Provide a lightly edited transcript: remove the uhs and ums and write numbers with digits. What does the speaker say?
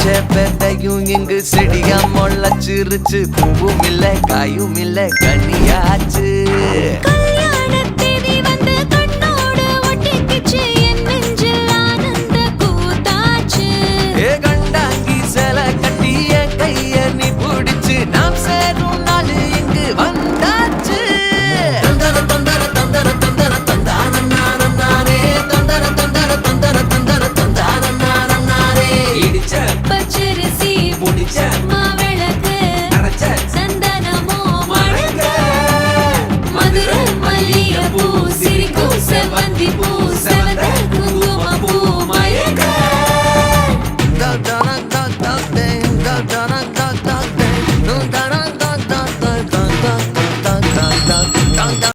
பெத்தையும் இங்கு செடியா முளைச்சிருச்சு. பூவும் இல்ல காயும் இல்ல கனியாச்சு. கண்டாங்கி சில கட்டி என் கைய நீ பிடிச்சு நாம் சேரும் நாள் இங்கு வந்தாச்சு. தந்தர தந்தர தந்தர தந்தர தந்தானே தந்தர தந்தர தந்தர தந்தர தந்தானே இடிச்ச பச்சரிசி முடிச்ச மாவிளக்கு அரைச்ச சந்தனமோ மழங்க மதுரை மல்லிகைப்பூ சிரிக்கும் செவ்வந்தி பூ